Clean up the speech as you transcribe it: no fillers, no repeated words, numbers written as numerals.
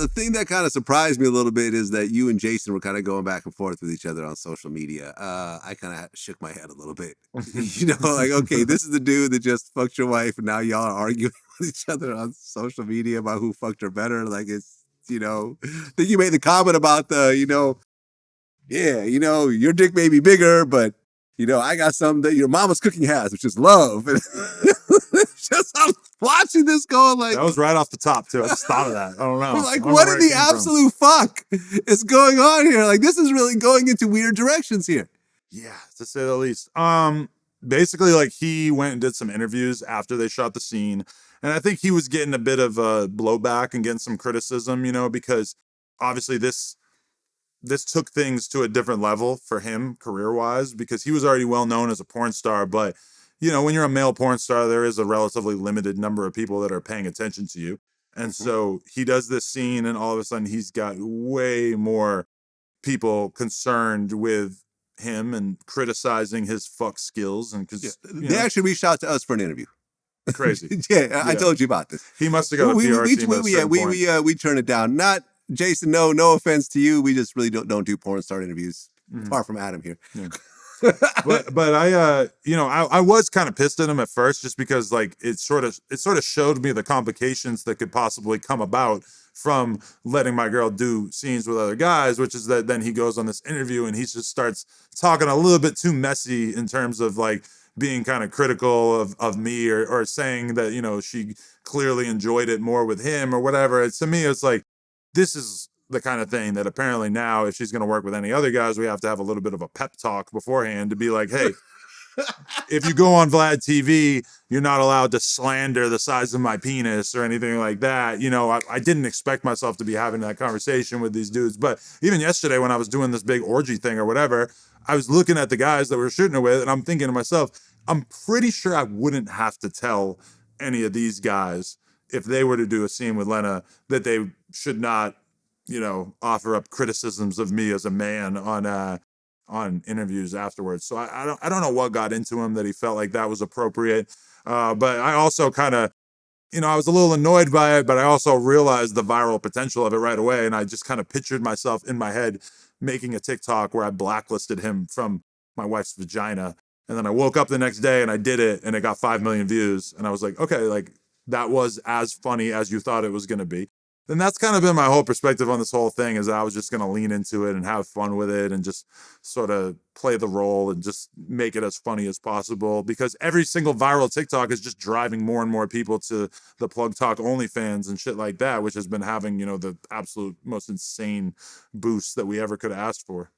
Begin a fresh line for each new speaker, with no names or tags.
the thing that kind of surprised me a little bit is that you and Jason were kind of going back and forth with each other on social media. I kind of shook my head a little bit. Like, okay, this is the dude that just fucked your wife, and now y'all are arguing with each other on social media about who fucked her better. Like, it's, I think you made the comment about your dick may be bigger, but I got something that your mama's cooking has, which is love. And it's just, I'm watching this going like,
that was right off the top too. I just thought of that. I don't know.
Like, what in the absolute fuck is going on here? Like, this is really going into weird directions here.
Yeah, to say the least. Basically, like, he went and did some interviews after they shot the scene, and I think he was getting a bit of blowback and getting some criticism, because obviously this took things to a different level for him career-wise, because he was already well known as a porn star. But, when you're a male porn star, there is a relatively limited number of people that are paying attention to you. And so he does this scene, and all of a sudden he's got way more people concerned with him and criticizing his fuck skills. And because
they actually reached out to us for an interview.
Crazy.
Yeah, I told you about this.
He must have got a PR team.
We turned it down. Not Jason. No offense to you. We just really don't do porn star interviews. Apart from Adam here.
Yeah. but I was kind of pissed at him at first, just because like it sort of showed me the complications that could possibly come about from letting my girl do scenes with other guys, which is that then he goes on this interview and he just starts talking a little bit too messy in terms of like being kind of critical of me or saying that, she clearly enjoyed it more with him or whatever. To me, it's like, this is the kind of thing that apparently now, if she's going to work with any other guys, we have to have a little bit of a pep talk beforehand to be like, hey, if you go on Vlad TV, you're not allowed to slander the size of my penis or anything like that. I didn't expect myself to be having that conversation with these dudes. But even yesterday when I was doing this big orgy thing or whatever, I was looking at the guys that we were shooting it with, and I'm thinking to myself, I'm pretty sure I wouldn't have to tell any of these guys, if they were to do a scene with Lena, that they should not, offer up criticisms of me as a man on interviews afterwards. So I don't know what got into him that he felt like that was appropriate. But I also kind of, I was a little annoyed by it, but I also realized the viral potential of it right away. And I just kind of pictured myself in my head making a TikTok where I blacklisted him from my wife's vagina. And then I woke up the next day and I did it, and it got 5 million views. And I was like, okay, like that was as funny as you thought it was going to be. And that's kind of been my whole perspective on this whole thing, is that I was just going to lean into it and have fun with it and just sort of play the role and just make it as funny as possible, because every single viral TikTok is just driving more and more people to the Plug Talk OnlyFans and shit like that, which has been having, the absolute most insane boost that we ever could have asked for.